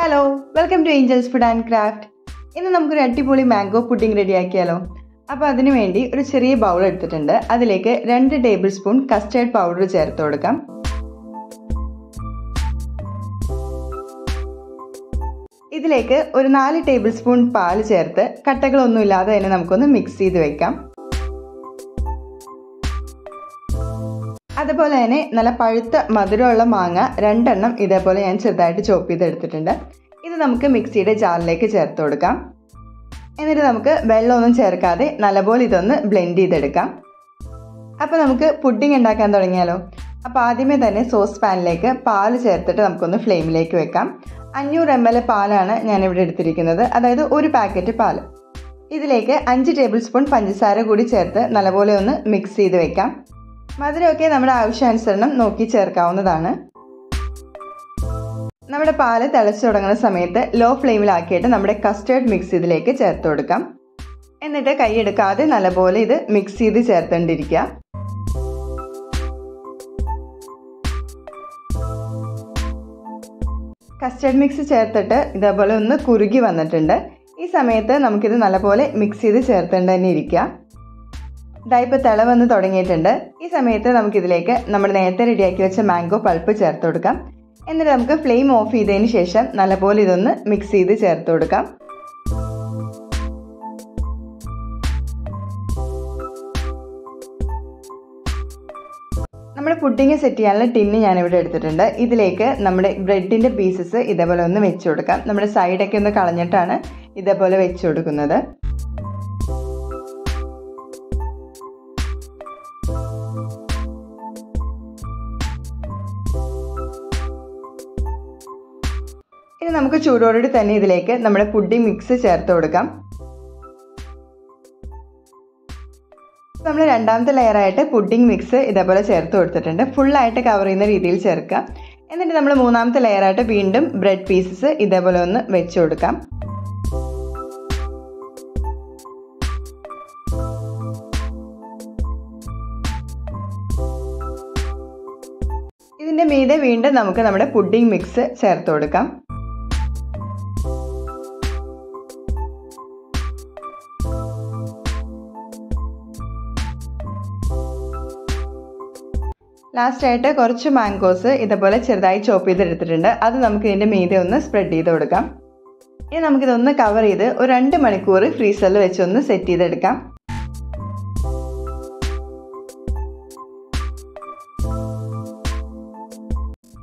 Hello, welcome to Angels food and craft. ഇന്ന് നമുക്കൊരു അടിപൊളി മാംഗോ പുഡിംഗ് റെഡിയാക്കിയാലോ. അപ്പോൾ അതിനു വേണ്ടി ഒരു ചെറിയ ബൗൾ എടുത്തിട്ടുണ്ട്. അതിലേക്ക് 2 ടേബിൾ സ്പൂൺ കസ്റ്റേർഡ് പൗഡർ ചേർത്ത് കൊടുക്കാം. ഇതിലേക്ക് ഒരു 4 ടേബിൾ സ്പൂൺ പാൽ ചേർത്ത് കട്ടകളൊന്നുമില്ലാതെ തന്നെ നമുക്കൊന്ന് മിക്സ് ചെയ്ത് വെക്കാം. അതുപോലെ തന്നെ നല്ല പഴുത്ത മധുരമുള്ള മാങ്ങ 2 എണ്ണം ഇതേപോലെ ഞാൻ ചെറുതായിട്ട് ചോപ്പ് ചെയ്തെടുത്തിട്ടുണ്ട്. ഇത് നമുക്ക് മിക്സിയുടെ ജാറിലേക്ക് ചേർത്ത് കൊടുക്കാം. എന്നിട്ട് നമുക്ക് വെള്ളമൊന്നും ചേർക്കാതെ നല്ലപോലെ ഇതൊന്ന് ബ്ലെൻഡ് ചെയ്തെടുക്കാം. അപ്പോൾ നമുക്ക് പുഡിംഗ് ഉണ്ടാക്കാൻ തുടങ്ങിയാലോ. അപ്പോൾ ആദ്യമേ തന്നെ സോസ് പാനിലേക്ക് പാൽ ചേർത്തിട്ട് നമുക്കൊന്ന് ഫ്ലെയിമിലേക്ക് വെക്കാം. 500 ml പാലാണ് ഞാനിവിടെ എടുത്തിരിക്കുന്നത്, അതായത് ഒരു പാക്കറ്റ് പാൽ. ഇതിലേക്ക് 5 ടേബിൾ സ്പൂൺ പഞ്ചസാര കൂടി ചേർത്ത് നല്ലപോലെ ഒന്ന് മിക്സ് ചെയ്ത് വെക്കാം. മധുരമൊക്കെ നമ്മുടെ ആവശ്യാനുസരണം നോക്കി ചേർക്കാവുന്നതാണ്. നമ്മുടെ പാല് തിളച്ചു തുടങ്ങുന്ന സമയത്ത് ലോ ഫ്ലെയിമിലാക്കിയിട്ട് നമ്മുടെ കസ്റ്റേർഡ് മിക്സ് ഇതിലേക്ക് ചേർത്ത് കൊടുക്കാം. എന്നിട്ട് കൈയെടുക്കാതെ നല്ലപോലെ ഇത് മിക്സ് ചെയ്ത് ചേർത്തേണ്ടിരിക്കുക. കസ്റ്റേർഡ് മിക്സ് ചേർത്തിട്ട് ഇതേപോലെ ഒന്ന് കുറുകി വന്നിട്ടുണ്ട്. ഈ സമയത്ത് നമുക്കിത് നല്ലപോലെ മിക്സ് ചെയ്ത് ചേർത്തേണ്ട തന്നെ ഇരിക്കുക. ഇപ്പോൾ തിള വന്ന് തുടങ്ങിയിട്ടുണ്ട്. ഈ സമയത്ത് നമുക്കിതിലേക്ക് നമ്മൾ നേരത്തെ റെഡിയാക്കി വെച്ച മാംഗോ പൾപ്പ് ചേർത്ത് കൊടുക്കാം. എന്നിട്ട് നമുക്ക് ഫ്ലെയിം ഓഫ് ചെയ്തതിന് ശേഷം നല്ലപോലെ ഇതൊന്ന് മിക്സ് ചെയ്ത് ചേർത്ത് കൊടുക്കാം. നമ്മുടെ പുഡിംഗ് സെറ്റ് ചെയ്യാനുള്ള ടിന്ന് ഞാനിവിടെ എടുത്തിട്ടുണ്ട്. ഇതിലേക്ക് നമ്മുടെ ബ്രെഡിൻ്റെ പീസസ് ഇതേപോലെ ഒന്ന് വെച്ച് കൊടുക്കാം. നമ്മുടെ സൈഡൊക്കെ ഒന്ന് കളഞ്ഞിട്ടാണ് ഇതേപോലെ വെച്ച് കൊടുക്കുന്നത്. ഇനി നമുക്ക് ചൂടോടുകൂടി തന്നെ ഇതിലേക്ക് നമ്മുടെ പുഡിംഗ് മിക്സ് ചേർത്ത് കൊടുക്കാം. നമ്മൾ രണ്ടാമത്തെ ലെയറായിട്ട് പുഡിംഗ് മിക്സ് ഇതേപോലെ ചേർത്ത് കൊടുത്തിട്ടുണ്ട്. ഫുള്ളായിട്ട് കവർ ചെയ്യുന്ന രീതിയിൽ ചേർക്കുക. എന്നിട്ട് നമ്മൾ മൂന്നാമത്തെ ലെയറായിട്ട് വീണ്ടും ബ്രെഡ് പീസസ് ഇതേപോലെ ഒന്ന് വെച്ച് കൊടുക്കാം. ഇതിൻ്റെ മീതെ വീണ്ടും നമുക്ക് നമ്മുടെ പുഡിംഗ് മിക്സ് ചേർത്ത് കൊടുക്കാം. ലാസ്റ്റായിട്ട് കുറച്ച് മാംഗോസ് ഇതേപോലെ ചെറുതായി ചോപ്പ് ചെയ്തെടുത്തിട്ടുണ്ട്. അത് നമുക്ക് ഇതിൻ്റെ മീതെ ഒന്ന് സ്പ്രെഡ് ചെയ്ത് കൊടുക്കാം. ഇനി നമുക്കിതൊന്ന് കവർ ചെയ്ത് ഒരു 2 മണിക്കൂർ ഫ്രീസറിൽ വെച്ചൊന്ന് സെറ്റ് ചെയ്തെടുക്കാം.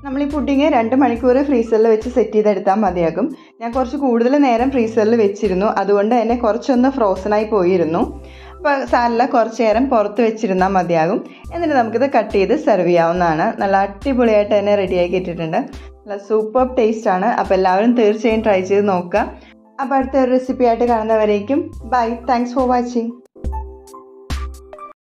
നമ്മൾ ഈ പുഡിങ് 2 മണിക്കൂർ ഫ്രീസറിൽ വെച്ച് സെറ്റ് ചെയ്തെടുത്താൽ മതിയാകും. ഞാൻ കുറച്ച് കൂടുതൽ നേരം ഫ്രീസറിൽ വെച്ചിരുന്നു, അതുകൊണ്ട് തന്നെ കുറച്ചൊന്ന് ഫ്രോസണായി പോയിരുന്നു. അപ്പോൾ സാലഡ് കുറച്ച് നേരം പുറത്ത് വെച്ചിരുന്നാൽ മതിയാകും. എന്നിട്ട് നമുക്കിത് കട്ട് ചെയ്ത് സെർവ് ചെയ്യാവുന്നതാണ്. നല്ല അടിപൊളിയായിട്ട് തന്നെ റെഡിയാക്കി ഇട്ടിട്ടുണ്ട്. നല്ല സൂപ്പർ ടേസ്റ്റാണ്. അപ്പോൾ എല്ലാവരും തീർച്ചയായും ട്രൈ ചെയ്ത് നോക്കുക. അപ്പോൾ അടുത്ത ഒരു റെസിപ്പി ആയിട്ട് കാണുന്നവരേക്കും ബൈ. Thanks for watching.